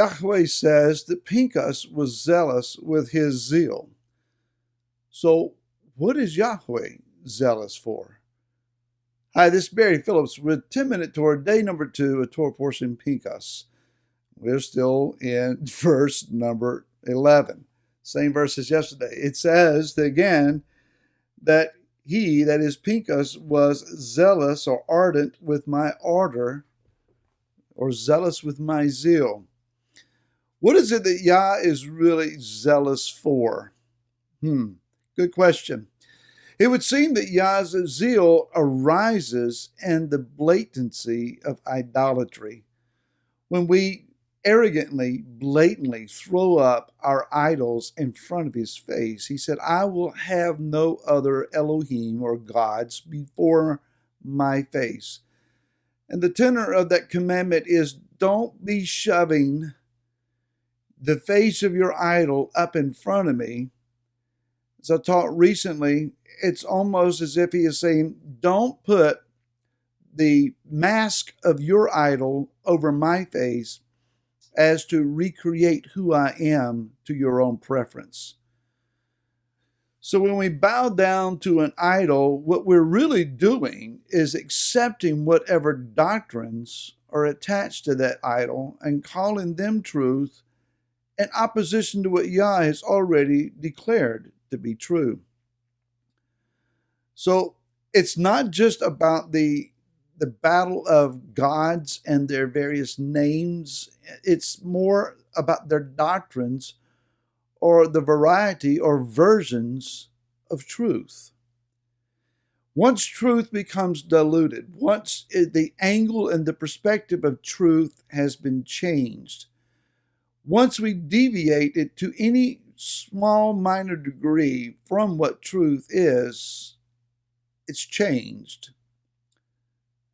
Yahweh says that Pinchas was zealous with his zeal. So what is Yahweh zealous for? Hi, this is Barry Phillips with 10-Minute Torah, day number 2 of Torah portion Pinchas. We're still in verse number 11. Same verse as yesterday. It says again that he, that is Pinchas, was zealous or ardent with my ardor, or zealous with my zeal. What is it that Yah is really zealous for? Good question. It would seem that Yah's zeal arises in the blatancy of idolatry. When we arrogantly, blatantly throw up our idols in front of his face. He said, I will have no other Elohim or gods before my face. And the tenor of that commandment is, don't be shoving the face of your idol up in front of me. As I taught recently, it's almost as if he is saying, don't put the mask of your idol over my face as to recreate who I am to your own preference. So when we bow down to an idol, what we're really doing is accepting whatever doctrines are attached to that idol and calling them truth in opposition to what Yah has already declared to be true. So it's not just about the battle of gods and their various names. It's more about their doctrines or the variety or versions of truth. Once truth becomes diluted, once the angle and the perspective of truth has been changed, once we deviate it to any small, minor degree from what truth is, it's changed.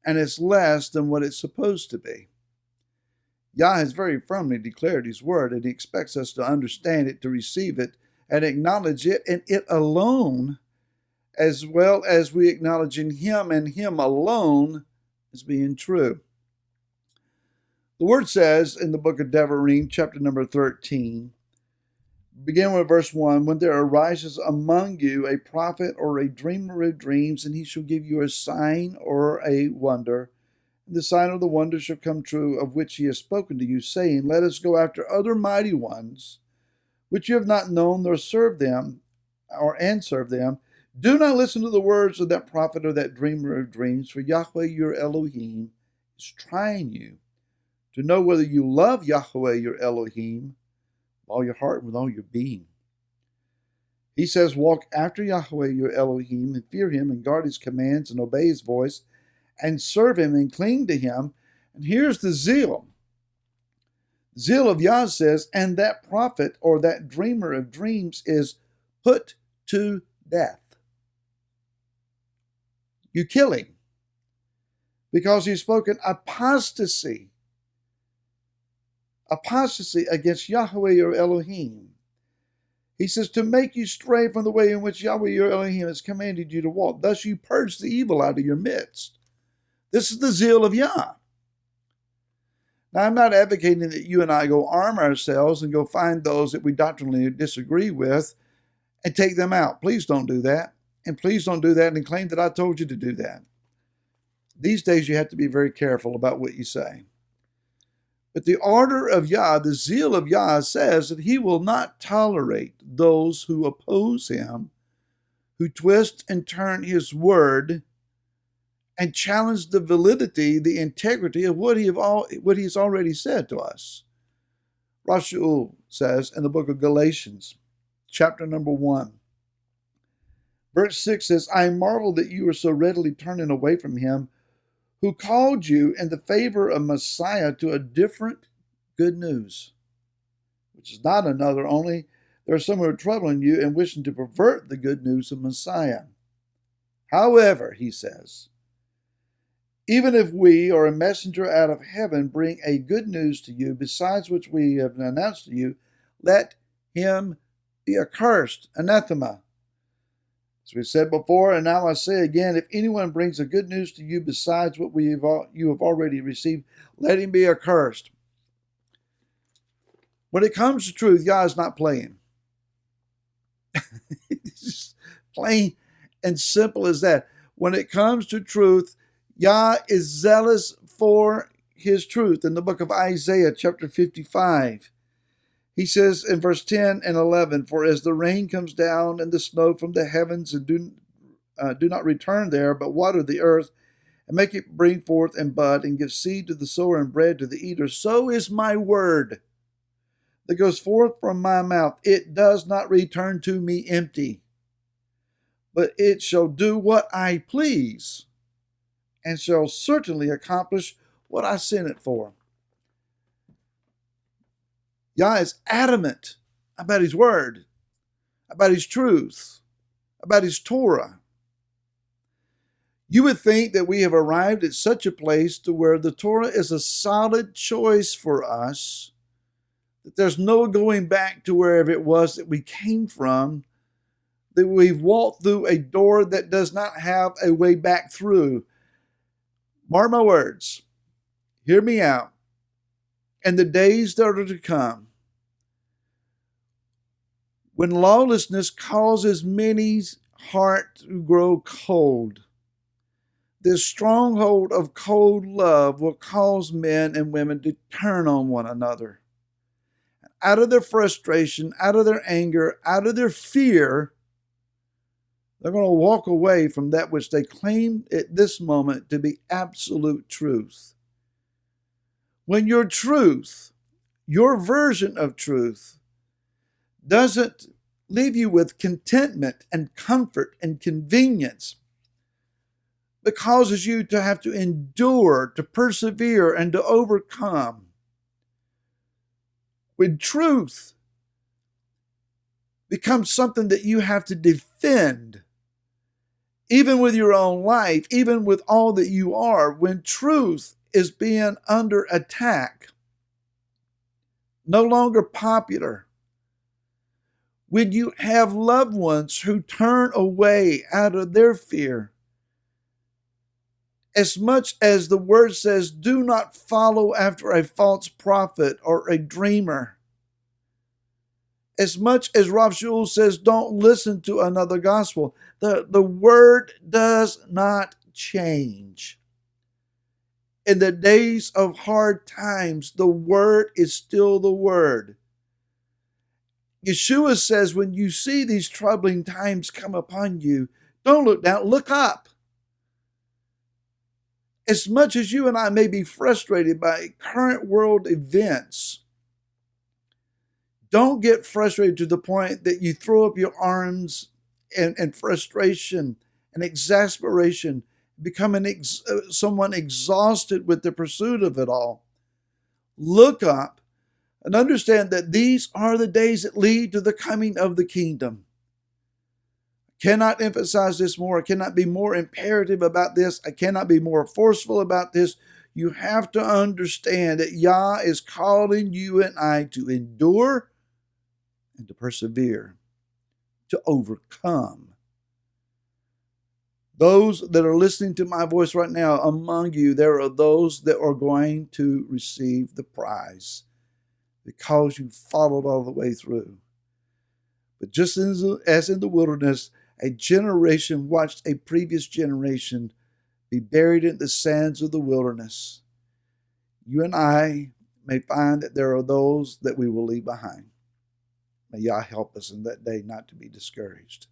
And it's less than what it's supposed to be. Yah has very firmly declared his word, and he expects us to understand it, to receive it, and acknowledge it, and it alone, as well as we acknowledge in him and him alone as being true. The word says in the book of Devarim, chapter number 13, begin with verse 1, when there arises among you a prophet or a dreamer of dreams, and he shall give you a sign or a wonder. And the sign or the wonder shall come true, of which he has spoken to you, saying, let us go after other mighty ones, which you have not known, nor serve them, and serve them. Do not listen to the words of that prophet or that dreamer of dreams, for Yahweh your Elohim is trying you to know whether you love Yahweh your Elohim with all your heart and with all your being. He says, walk after Yahweh your Elohim and fear him and guard his commands and obey his voice and serve him and cling to him. And here's the zeal. Zeal of Yah says, and that prophet or that dreamer of dreams is put to death. You kill him because he's spoken apostasy against Yahweh your Elohim. He says, to make you stray from the way in which Yahweh your Elohim has commanded you to walk. Thus you purge the evil out of your midst. This is the zeal of Yah. Now, I'm not advocating that you and I go arm ourselves and go find those that we doctrinally disagree with and take them out. Please don't do that. And please don't do that and claim that I told you to do that. These days you have to be very careful about what you say. But the order of Yah, the zeal of Yah, says that he will not tolerate those who oppose him, who twist and turn his word and challenge the validity, the integrity of what he's already said to us. Rashaul says in the book of Galatians, chapter number 1, verse 6 says, I marvel that you are so readily turning away from him who called you in the favor of Messiah to a different good news, which is not another, only there are some who are troubling you and wishing to pervert the good news of Messiah. However, he says, even if we or a messenger out of heaven bring a good news to you, besides which we have announced to you, let him be accursed, anathema. As we said before, and now I say again, if anyone brings a good news to you besides what you have already received, let him be accursed. When it comes to truth, Yah is not playing. It's just plain and simple as that. When it comes to truth, Yah is zealous for his truth. In the book of Isaiah, chapter 55, he says in verse 10 and 11, "For as the rain comes down and the snow from the heavens and do not return there, but water the earth and make it bring forth and bud and give seed to the sower and bread to the eater, so is my word that goes forth from my mouth. It does not return to me empty, but it shall do what I please and shall certainly accomplish what I sent it for." Yah is adamant about his word, about his truth, about his Torah. You would think that we have arrived at such a place to where the Torah is a solid choice for us, that there's no going back to wherever it was that we came from, that we've walked through a door that does not have a way back through. Mark my words, hear me out. In the days that are to come, when lawlessness causes many's heart to grow cold, this stronghold of cold love will cause men and women to turn on one another. Out of their frustration, out of their anger, out of their fear, they're going to walk away from that which they claim at this moment to be absolute truth. When your truth, your version of truth, doesn't leave you with contentment and comfort and convenience, but causes you to have to endure, to persevere, and to overcome. When truth becomes something that you have to defend, even with your own life, even with all that you are, when truth is being under attack, no longer popular, when you have loved ones who turn away out of their fear, as much as the word says, do not follow after a false prophet or a dreamer, as much as Rav Shaul says, don't listen to another gospel, the word does not change. In the days of hard times, the word is still the word. Yeshua says, when you see these troubling times come upon you, don't look down, look up. As much as you and I may be frustrated by current world events, don't get frustrated to the point that you throw up your arms in frustration and exasperation, become someone exhausted with the pursuit of it all. Look up and understand that these are the days that lead to the coming of the kingdom. Cannot emphasize this more. I cannot be more imperative about this. I cannot be more forceful about this. You have to understand that Yah is calling you and I to endure and to persevere, to overcome. Those that are listening to my voice right now, among you, there are those that are going to receive the prize because you followed all the way through. But just as in the wilderness, a generation watched a previous generation be buried in the sands of the wilderness, you and I may find that there are those that we will leave behind. May Yah help us in that day not to be discouraged.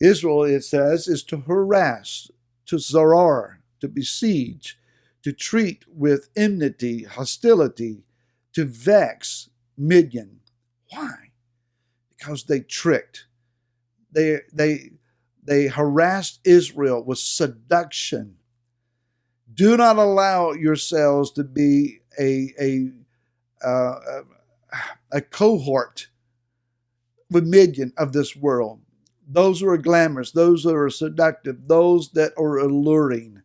Israel, it says, is to harass, to zarar, to besiege, to treat with enmity, hostility, to vex Midian. Why? Because they tricked. They harassed Israel with seduction. Do not allow yourselves to be a cohort with Midian of this world. Those who are glamorous, those that are seductive, those that are alluring.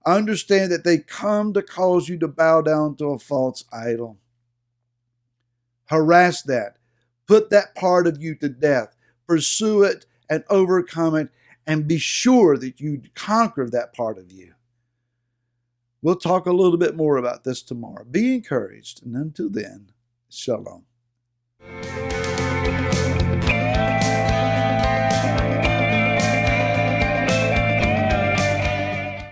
Understand that they come to cause you to bow down to a false idol. Harass that. Put that part of you to death. Pursue it and overcome it, and be sure that you conquer that part of you. We'll talk a little bit more about this tomorrow. Be encouraged, and until then, Shalom.